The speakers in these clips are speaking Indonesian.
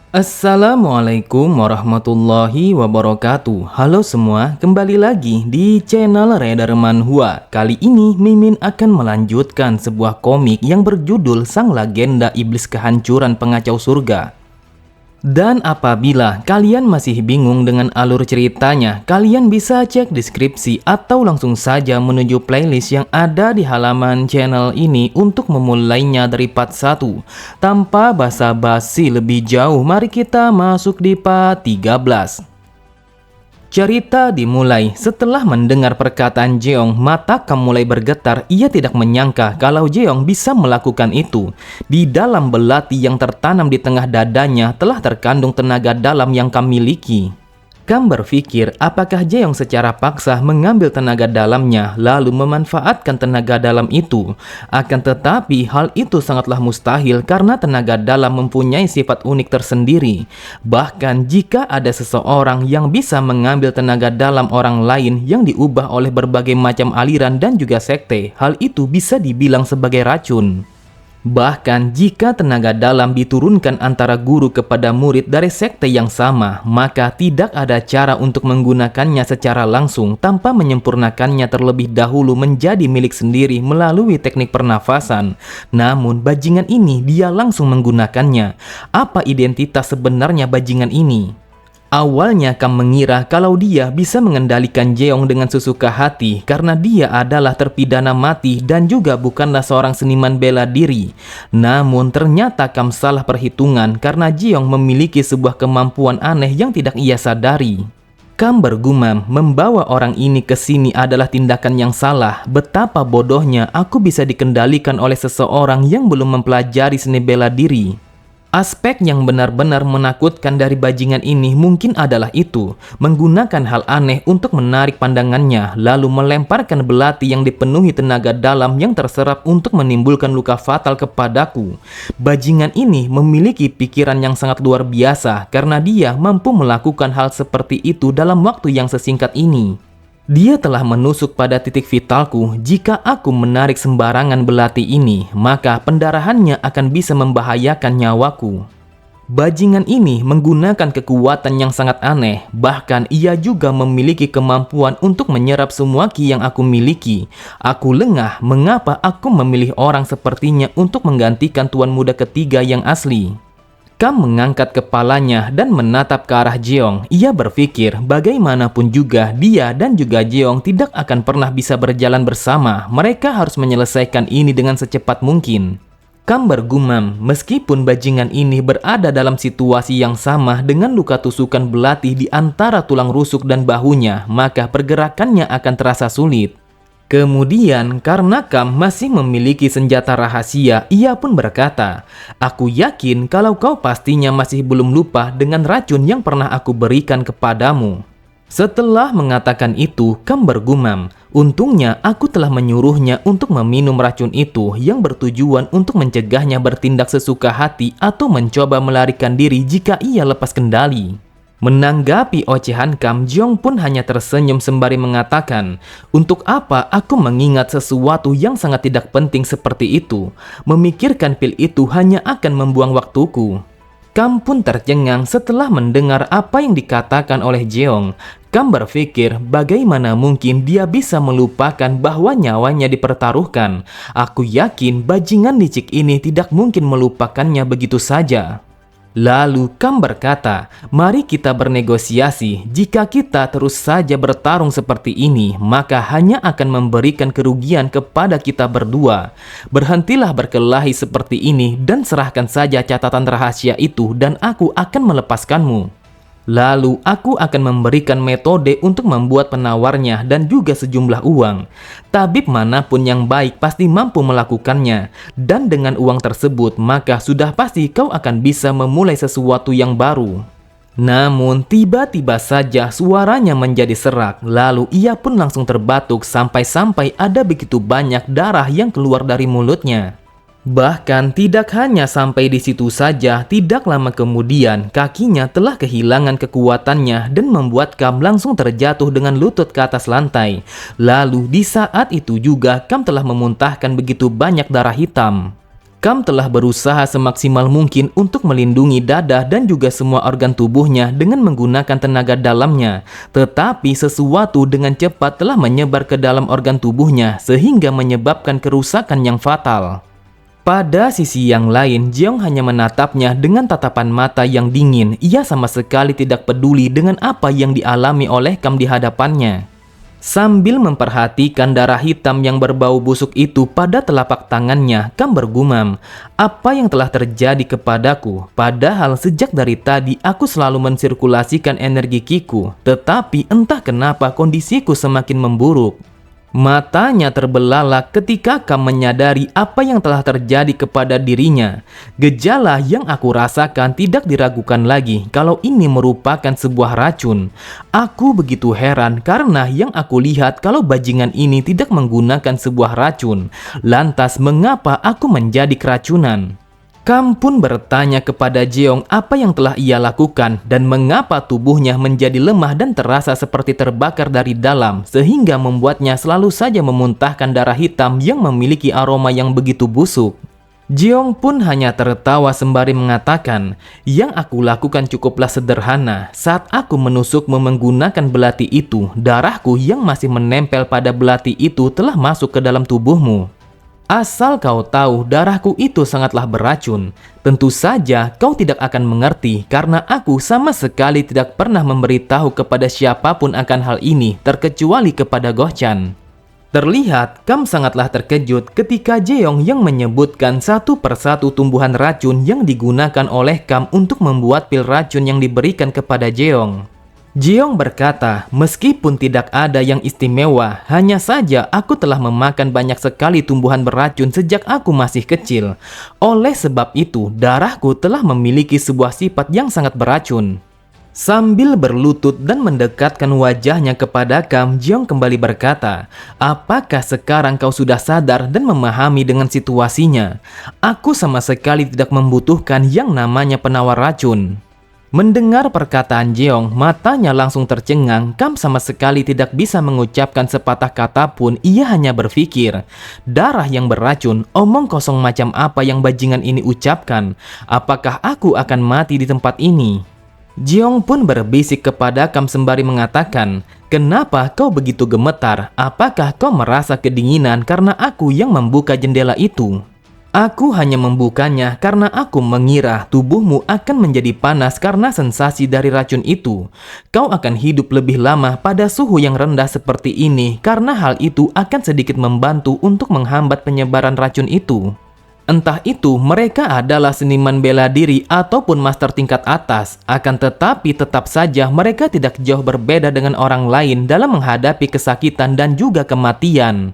Assalamualaikum warahmatullahi wabarakatuh. Halo semua, kembali lagi di channel Reder Manhwa. Kali ini Mimin akan melanjutkan sebuah komik yang berjudul Sang Legenda Iblis Kehancuran Pengacau Surga. Dan apabila kalian masih bingung dengan alur ceritanya, kalian bisa cek deskripsi atau langsung saja menuju playlist yang ada di halaman channel ini untuk memulainya dari part 1. Tanpa basa-basi lebih jauh, mari kita masuk di part 13. Cerita dimulai setelah mendengar perkataan Jeong. Mata Kam mulai bergetar. Ia tidak menyangka kalau Jeong bisa melakukan itu. Di dalam belati yang tertanam di tengah dadanya telah terkandung tenaga dalam yang Kam miliki. Kam berpikir apakah Jeong secara paksa mengambil tenaga dalamnya lalu memanfaatkan tenaga dalam itu. Akan tetapi hal itu sangatlah mustahil karena tenaga dalam mempunyai sifat unik tersendiri. Bahkan jika ada seseorang yang bisa mengambil tenaga dalam orang lain yang diubah oleh berbagai macam aliran dan juga sekte, hal itu bisa dibilang sebagai racun. Bahkan jika tenaga dalam diturunkan antara guru kepada murid dari sekte yang sama, maka tidak ada cara untuk menggunakannya secara langsung tanpa menyempurnakannya terlebih dahulu menjadi milik sendiri melalui teknik pernafasan. Namun bajingan ini dia langsung menggunakannya. Apa identitas sebenarnya bajingan ini? Awalnya Kam mengira kalau dia bisa mengendalikan Jeong dengan sesuka hati karena dia adalah terpidana mati dan juga bukanlah seorang seniman bela diri. Namun ternyata Kam salah perhitungan karena Jeong memiliki sebuah kemampuan aneh yang tidak ia sadari. Kam bergumam, membawa orang ini ke sini adalah tindakan yang salah. Betapa bodohnya aku bisa dikendalikan oleh seseorang yang belum mempelajari seni bela diri. Aspek yang benar-benar menakutkan dari bajingan ini mungkin adalah itu, menggunakan hal aneh untuk menarik pandangannya, lalu melemparkan belati yang dipenuhi tenaga dalam yang terserap untuk menimbulkan luka fatal kepadaku. Bajingan ini memiliki pikiran yang sangat luar biasa karena dia mampu melakukan hal seperti itu dalam waktu yang sesingkat ini. Dia telah menusuk pada titik vitalku. Jika aku menarik sembarangan belati ini, maka pendarahannya akan bisa membahayakan nyawaku. Bajingan ini menggunakan kekuatan yang sangat aneh. Bahkan ia juga memiliki kemampuan untuk menyerap semua ki yang aku miliki. Aku lengah mengapa aku memilih orang sepertinya untuk menggantikan tuan muda ketiga yang asli. Kam mengangkat kepalanya dan menatap ke arah Jeong. Ia berpikir bagaimanapun juga dia dan juga Jeong tidak akan pernah bisa berjalan bersama. Mereka harus menyelesaikan ini dengan secepat mungkin. Kam bergumam, meskipun bajingan ini berada dalam situasi yang sama dengan luka tusukan belati di antara tulang rusuk dan bahunya, maka pergerakannya akan terasa sulit. Kemudian karena Kam masih memiliki senjata rahasia, ia pun berkata, "Aku yakin kalau kau pastinya masih belum lupa dengan racun yang pernah aku berikan kepadamu." Setelah mengatakan itu, Kam bergumam, "Untungnya aku telah menyuruhnya untuk meminum racun itu yang bertujuan untuk mencegahnya bertindak sesuka hati atau mencoba melarikan diri jika ia lepas kendali." Menanggapi ocehan Kam, Jeong pun hanya tersenyum sembari mengatakan, "Untuk apa aku mengingat sesuatu yang sangat tidak penting seperti itu? Memikirkan pil itu hanya akan membuang waktuku." Kam pun tercengang setelah mendengar apa yang dikatakan oleh Jeong. Kam berpikir bagaimana mungkin dia bisa melupakan bahwa nyawanya dipertaruhkan. Aku yakin bajingan licik ini tidak mungkin melupakannya begitu saja. Lalu Kam berkata, "Mari kita bernegosiasi. Jika kita terus saja bertarung seperti ini, maka hanya akan memberikan kerugian kepada kita berdua. Berhentilah berkelahi seperti ini dan serahkan saja catatan rahasia itu dan aku akan melepaskanmu. Lalu aku akan memberikan metode untuk membuat penawarnya dan juga sejumlah uang. Tabib manapun yang baik pasti mampu melakukannya. Dan dengan uang tersebut maka sudah pasti kau akan bisa memulai sesuatu yang baru." Namun tiba-tiba saja suaranya menjadi serak. Lalu ia pun langsung terbatuk sampai-sampai ada begitu banyak darah yang keluar dari mulutnya. Bahkan tidak hanya sampai di situ saja, tidak lama kemudian kakinya telah kehilangan kekuatannya dan membuat Kam langsung terjatuh dengan lutut ke atas lantai. Lalu di saat itu juga Kam telah memuntahkan begitu banyak darah hitam. Kam telah berusaha semaksimal mungkin untuk melindungi dada dan juga semua organ tubuhnya dengan menggunakan tenaga dalamnya. Tetapi sesuatu dengan cepat telah menyebar ke dalam organ tubuhnya sehingga menyebabkan kerusakan yang fatal. Pada sisi yang lain, Jeong hanya menatapnya dengan tatapan mata yang dingin. Ia sama sekali tidak peduli dengan apa yang dialami oleh Kam di hadapannya. Sambil memperhatikan darah hitam yang berbau busuk itu pada telapak tangannya, Kam bergumam, "Apa yang telah terjadi kepadaku? Padahal sejak dari tadi aku selalu mensirkulasikan energi Kiku, tetapi entah kenapa kondisiku semakin memburuk." Matanya terbelalak ketika Kam menyadari apa yang telah terjadi kepada dirinya. Gejala yang aku rasakan tidak diragukan lagi kalau ini merupakan sebuah racun. Aku begitu heran karena yang aku lihat kalau bajingan ini tidak menggunakan sebuah racun. Lantas mengapa aku menjadi keracunan? Kam pun bertanya kepada Jeong apa yang telah ia lakukan dan mengapa tubuhnya menjadi lemah dan terasa seperti terbakar dari dalam sehingga membuatnya selalu saja memuntahkan darah hitam yang memiliki aroma yang begitu busuk. Jeong pun hanya tertawa sembari mengatakan, "Yang aku lakukan cukuplah sederhana. Saat aku menusukmu menggunakan belati itu, darahku yang masih menempel pada belati itu telah masuk ke dalam tubuhmu. Asal kau tahu, darahku itu sangatlah beracun. Tentu saja kau tidak akan mengerti karena aku sama sekali tidak pernah memberitahu kepada siapapun akan hal ini terkecuali kepada Goh-chan." Terlihat Kam sangatlah terkejut ketika Jeong yang menyebutkan satu persatu tumbuhan racun yang digunakan oleh Kam untuk membuat pil racun yang diberikan kepada Jeong. Jeong berkata, "Meskipun tidak ada yang istimewa, hanya saja aku telah memakan banyak sekali tumbuhan beracun sejak aku masih kecil. Oleh sebab itu, darahku telah memiliki sebuah sifat yang sangat beracun." Sambil berlutut dan mendekatkan wajahnya kepada Kam, Jeong kembali berkata, "Apakah sekarang kau sudah sadar dan memahami dengan situasinya? Aku sama sekali tidak membutuhkan yang namanya penawar racun." Mendengar perkataan Jeong, matanya langsung tercengang. Kam sama sekali tidak bisa mengucapkan sepatah kata pun. Ia hanya berpikir, darah yang beracun, omong kosong macam apa yang bajingan ini ucapkan? Apakah aku akan mati di tempat ini? Jeong pun berbisik kepada Kam sembari mengatakan, "Kenapa kau begitu gemetar? Apakah kau merasa kedinginan karena aku yang membuka jendela itu?" "Aku hanya membukanya karena aku mengira tubuhmu akan menjadi panas karena sensasi dari racun itu. Kau akan hidup lebih lama pada suhu yang rendah seperti ini karena hal itu akan sedikit membantu untuk menghambat penyebaran racun itu. Entah itu mereka adalah seniman bela diri ataupun master tingkat atas, akan tetapi tetap saja mereka tidak jauh berbeda dengan orang lain dalam menghadapi kesakitan dan juga kematian."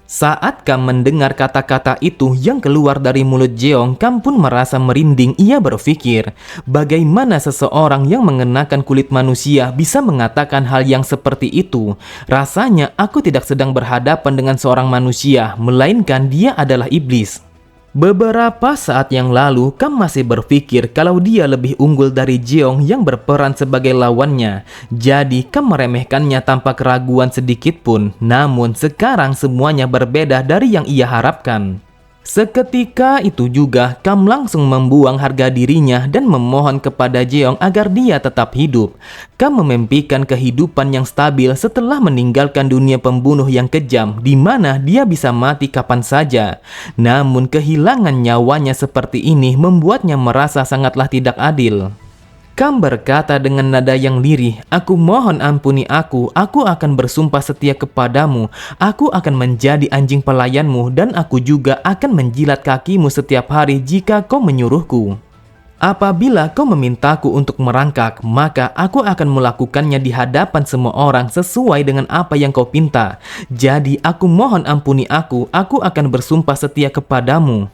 Saat Kam mendengar kata-kata itu yang keluar dari mulut Jeong, Kam pun merasa merinding. Ia berpikir, bagaimana seseorang yang mengenakan kulit manusia bisa mengatakan hal yang seperti itu? Rasanya aku tidak sedang berhadapan dengan seorang manusia, melainkan dia adalah iblis. Beberapa saat yang lalu, Kam masih berpikir kalau dia lebih unggul dari Jeong yang berperan sebagai lawannya. Jadi, Kam meremehkannya tanpa keraguan sedikit pun. Namun, sekarang semuanya berbeda dari yang ia harapkan. Seketika itu juga, Kam langsung membuang harga dirinya dan memohon kepada Jeong agar dia tetap hidup. Kam memimpikan kehidupan yang stabil setelah meninggalkan dunia pembunuh yang kejam, di mana dia bisa mati kapan saja. Namun kehilangan nyawanya seperti ini membuatnya merasa sangatlah tidak adil. Kam berkata dengan nada yang lirih, "Aku mohon ampuni aku akan bersumpah setia kepadamu, aku akan menjadi anjing pelayanmu dan aku juga akan menjilat kakimu setiap hari jika kau menyuruhku. Apabila kau memintaku untuk merangkak, maka aku akan melakukannya di hadapan semua orang sesuai dengan apa yang kau pinta. Jadi aku mohon ampuni aku akan bersumpah setia kepadamu."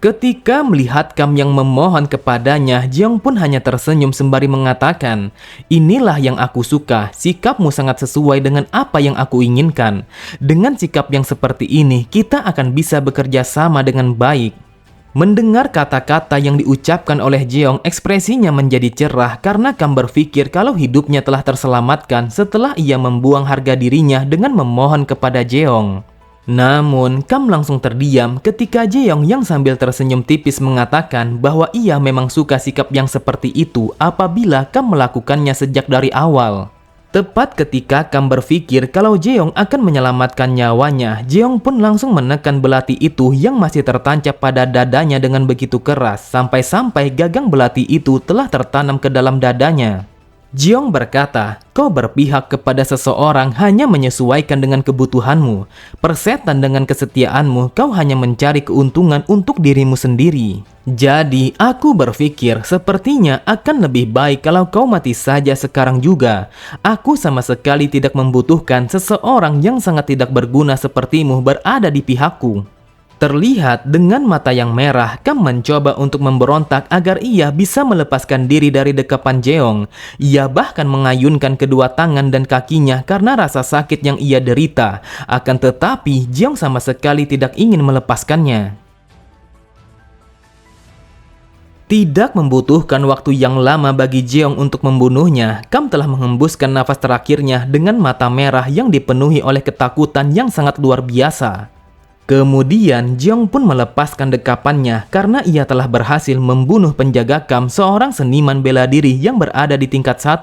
Ketika melihat Kam yang memohon kepadanya, Jeong pun hanya tersenyum sembari mengatakan, "Inilah yang aku suka, sikapmu sangat sesuai dengan apa yang aku inginkan. Dengan sikap yang seperti ini, kita akan bisa bekerja sama dengan baik." Mendengar kata-kata yang diucapkan oleh Jeong, ekspresinya menjadi cerah karena Kam berpikir kalau hidupnya telah terselamatkan setelah ia membuang harga dirinya dengan memohon kepada Jeong. Namun, Kam langsung terdiam ketika Jeong yang sambil tersenyum tipis mengatakan bahwa ia memang suka sikap yang seperti itu apabila Kam melakukannya sejak dari awal. Tepat ketika Kam berpikir kalau Jeong akan menyelamatkan nyawanya, Jeong pun langsung menekan belati itu yang masih tertancap pada dadanya dengan begitu keras, sampai-sampai gagang belati itu telah tertanam ke dalam dadanya. Jeong berkata, kau berpihak kepada seseorang hanya menyesuaikan dengan kebutuhanmu. Persetan dengan kesetiaanmu, kau hanya mencari keuntungan untuk dirimu sendiri. Jadi, aku berpikir sepertinya akan lebih baik kalau kau mati saja sekarang juga. Aku sama sekali tidak membutuhkan seseorang yang sangat tidak berguna sepertimu berada di pihakku. Terlihat dengan mata yang merah, Kam mencoba untuk memberontak agar ia bisa melepaskan diri dari dekapan Jeong. Ia bahkan mengayunkan kedua tangan dan kakinya karena rasa sakit yang ia derita. Akan tetapi, Jeong sama sekali tidak ingin melepaskannya. Tidak membutuhkan waktu yang lama bagi Jeong untuk membunuhnya, Kam telah menghembuskan nafas terakhirnya dengan mata merah yang dipenuhi oleh ketakutan yang sangat luar biasa. Kemudian Jeong pun melepaskan dekapannya karena ia telah berhasil membunuh penjaga Kam, seorang seniman bela diri yang berada di tingkat 1.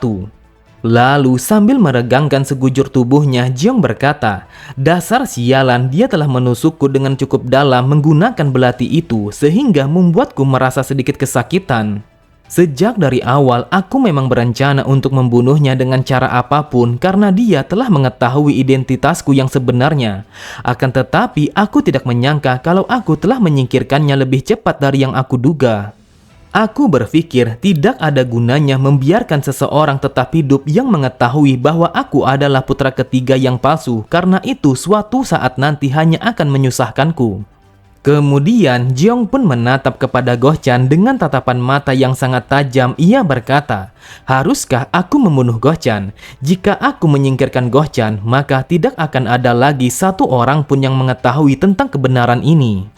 Lalu sambil meregangkan segujur tubuhnya, Jeong berkata, dasar sialan, dia telah menusukku dengan cukup dalam menggunakan belati itu sehingga membuatku merasa sedikit kesakitan. Sejak dari awal, aku memang berencana untuk membunuhnya dengan cara apapun karena dia telah mengetahui identitasku yang sebenarnya. Akan tetapi, aku tidak menyangka kalau aku telah menyingkirkannya lebih cepat dari yang aku duga. Aku berpikir tidak ada gunanya membiarkan seseorang tetap hidup yang mengetahui bahwa aku adalah putra ketiga yang palsu, karena itu suatu saat nanti hanya akan menyusahkanku. Kemudian Jeong pun menatap kepada Goh Chan dengan tatapan mata yang sangat tajam. Ia berkata, haruskah aku membunuh Goh Chan? Jika aku menyingkirkan Goh Chan, maka tidak akan ada lagi satu orang pun yang mengetahui tentang kebenaran ini.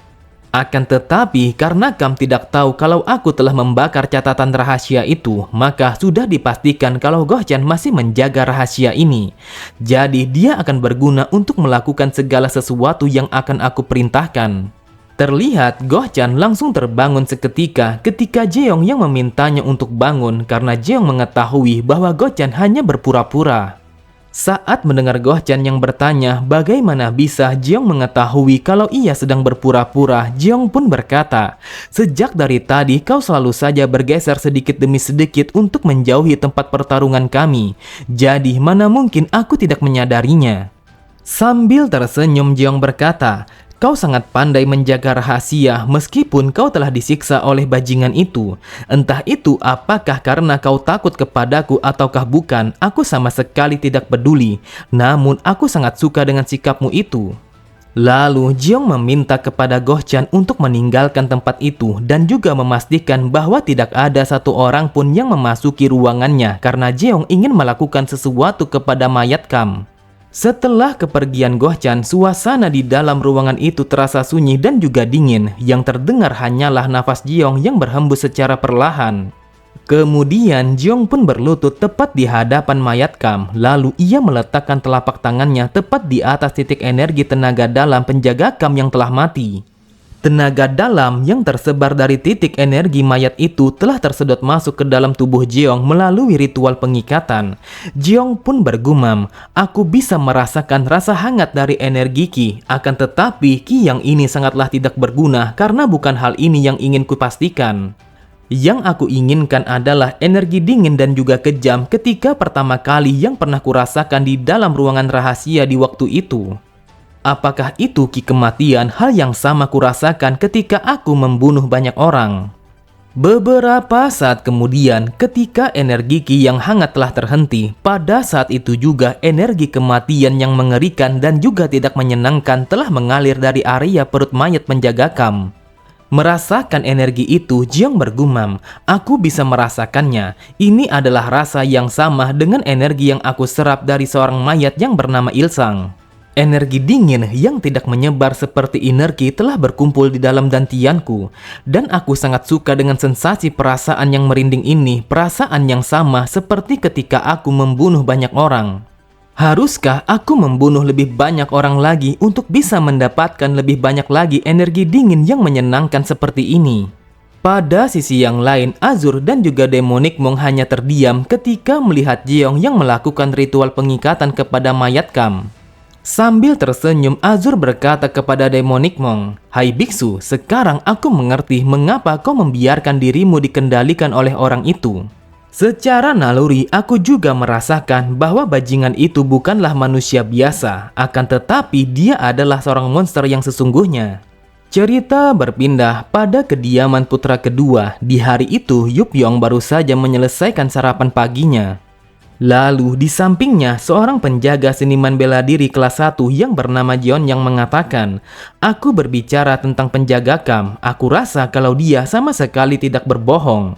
Akan tetapi, karena Kam tidak tahu kalau aku telah membakar catatan rahasia itu, maka sudah dipastikan kalau Goh Chan masih menjaga rahasia ini. Jadi dia akan berguna untuk melakukan segala sesuatu yang akan aku perintahkan. Terlihat Goh Chan langsung terbangun seketika ketika Jeong yang memintanya untuk bangun karena Jeong mengetahui bahwa Goh Chan hanya berpura-pura. Saat mendengar Goh Chan yang bertanya bagaimana bisa Jeong mengetahui kalau ia sedang berpura-pura, Jeong pun berkata, sejak dari tadi kau selalu saja bergeser sedikit demi sedikit untuk menjauhi tempat pertarungan kami. Jadi mana mungkin aku tidak menyadarinya. Sambil tersenyum Jeong berkata, kau sangat pandai menjaga rahasia meskipun kau telah disiksa oleh bajingan itu. Entah itu apakah karena kau takut kepadaku ataukah bukan, aku sama sekali tidak peduli. Namun aku sangat suka dengan sikapmu itu. Lalu Jeong meminta kepada Goh Chan untuk meninggalkan tempat itu dan juga memastikan bahwa tidak ada satu orang pun yang memasuki ruangannya karena Jeong ingin melakukan sesuatu kepada mayat Kam. Setelah kepergian Goh Chan, suasana di dalam ruangan itu terasa sunyi dan juga dingin. Yang terdengar hanyalah nafas Jeong yang berhembus secara perlahan. Kemudian Jeong pun berlutut tepat di hadapan mayat Kam. Lalu ia meletakkan telapak tangannya tepat di atas titik energi tenaga dalam penjaga Kam yang telah mati. Tenaga dalam yang tersebar dari titik energi mayat itu telah tersedot masuk ke dalam tubuh Jeong melalui ritual pengikatan. Jeong pun bergumam, aku bisa merasakan rasa hangat dari energi Ki. Akan tetapi Ki yang ini sangatlah tidak berguna karena bukan hal ini yang ingin kupastikan. Yang aku inginkan adalah energi dingin dan juga kejam ketika pertama kali yang pernah kurasakan di dalam ruangan rahasia di waktu itu. Apakah itu Ki kematian, hal yang sama kurasakan ketika aku membunuh banyak orang? Beberapa saat kemudian, ketika energi Ki yang hangat telah terhenti, pada saat itu juga energi kematian yang mengerikan dan juga tidak menyenangkan telah mengalir dari area perut mayat penjaga Kam. Merasakan energi itu, Jeong bergumam, aku bisa merasakannya. Ini adalah rasa yang sama dengan energi yang aku serap dari seorang mayat yang bernama Ilsang. Energi dingin yang tidak menyebar seperti energi telah berkumpul di dalam dantianku. Dan aku sangat suka dengan sensasi perasaan yang merinding ini, perasaan yang sama seperti ketika aku membunuh banyak orang. Haruskah aku membunuh lebih banyak orang lagi untuk bisa mendapatkan lebih banyak lagi energi dingin yang menyenangkan seperti ini? Pada sisi yang lain, Azur dan juga Demonic Monk hanya terdiam ketika melihat Jeong yang melakukan ritual pengikatan kepada mayat Kam. Sambil tersenyum, Azur berkata kepada Demonic Monk, "Hai biksu, sekarang aku mengerti mengapa kau membiarkan dirimu dikendalikan oleh orang itu. Secara naluri, aku juga merasakan bahwa bajingan itu bukanlah manusia biasa, akan tetapi dia adalah seorang monster yang sesungguhnya." Cerita berpindah pada kediaman putra kedua. Di hari itu, Yupyong baru saja menyelesaikan sarapan paginya. Lalu di sampingnya, seorang penjaga seniman bela diri kelas 1 yang bernama Jeon yang mengatakan, "Aku berbicara tentang penjaga Kam, aku rasa kalau dia sama sekali tidak berbohong."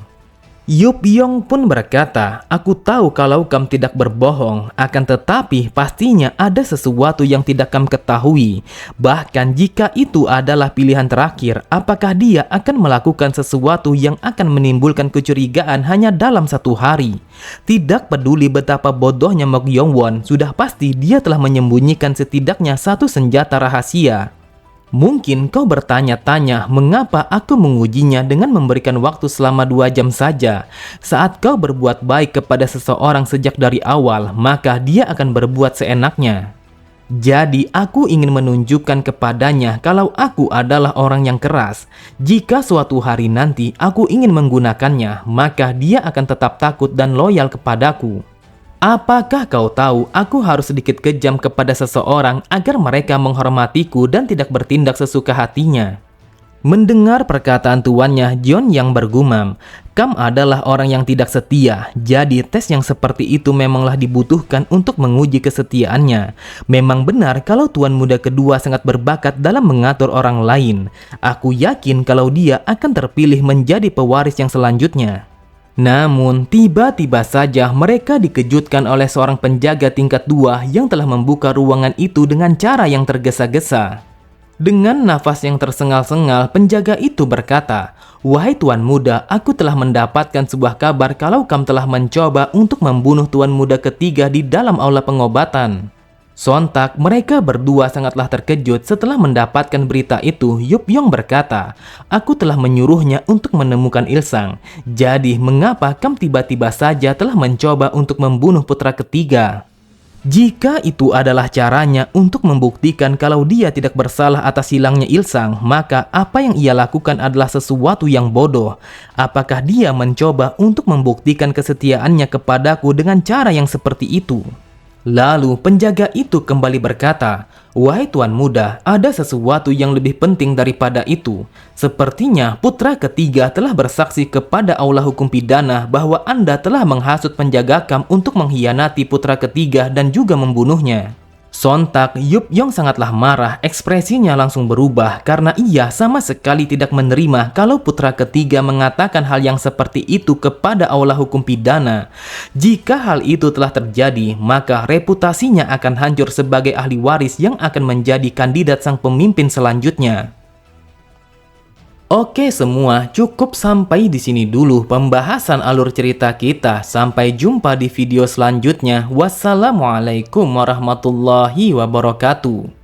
Yupyong pun berkata, "Aku tahu kalau Kam tidak berbohong, akan tetapi pastinya ada sesuatu yang tidak Kam ketahui. Bahkan jika itu adalah pilihan terakhir, apakah dia akan melakukan sesuatu yang akan menimbulkan kecurigaan hanya dalam satu hari? Tidak peduli betapa bodohnya Mok Yongwon, sudah pasti dia telah menyembunyikan setidaknya satu senjata rahasia. Mungkin kau bertanya-tanya mengapa aku mengujinya dengan memberikan waktu selama 2 jam saja. Saat kau berbuat baik kepada seseorang sejak dari awal, maka dia akan berbuat seenaknya. Jadi aku ingin menunjukkan kepadanya kalau aku adalah orang yang keras. Jika suatu hari nanti aku ingin menggunakannya, maka dia akan tetap takut dan loyal kepadaku. Apakah kau tahu aku harus sedikit kejam kepada seseorang agar mereka menghormatiku dan tidak bertindak sesuka hatinya?" Mendengar perkataan tuannya, Jeon yang bergumam, "Kam adalah orang yang tidak setia, jadi tes yang seperti itu memanglah dibutuhkan untuk menguji kesetiaannya. Memang benar kalau tuan muda kedua sangat berbakat dalam mengatur orang lain. Aku yakin kalau dia akan terpilih menjadi pewaris yang selanjutnya." Namun, tiba-tiba saja mereka dikejutkan oleh seorang penjaga tingkat 2 yang telah membuka ruangan itu dengan cara yang tergesa-gesa. Dengan nafas yang tersengal-sengal, penjaga itu berkata, "Wahai tuan muda, aku telah mendapatkan sebuah kabar kalau Kam telah mencoba untuk membunuh tuan muda ketiga di dalam aula pengobatan." Sontak, mereka berdua sangatlah terkejut setelah mendapatkan berita itu. Yupyong berkata, "Aku telah menyuruhnya untuk menemukan Ilsang. Jadi, mengapa Kam tiba-tiba saja telah mencoba untuk membunuh putra ketiga? Jika itu adalah caranya untuk membuktikan kalau dia tidak bersalah atas hilangnya Ilsang, maka apa yang ia lakukan adalah sesuatu yang bodoh. Apakah dia mencoba untuk membuktikan kesetiaannya kepadaku dengan cara yang seperti itu?" Lalu penjaga itu kembali berkata, "Wahai tuan muda, ada sesuatu yang lebih penting daripada itu. Sepertinya putra ketiga telah bersaksi kepada aula hukum pidana bahwa Anda telah menghasut penjaga Kam untuk mengkhianati putra ketiga dan juga membunuhnya." Sontak, Yupyong sangatlah marah, ekspresinya langsung berubah karena ia sama sekali tidak menerima kalau putra ketiga mengatakan hal yang seperti itu kepada aula hukum pidana. Jika hal itu telah terjadi, maka reputasinya akan hancur sebagai ahli waris yang akan menjadi kandidat sang pemimpin selanjutnya. Oke semua, cukup sampai di sini dulu pembahasan alur cerita kita. Sampai jumpa di video selanjutnya. Wassalamualaikum warahmatullahi wabarakatuh.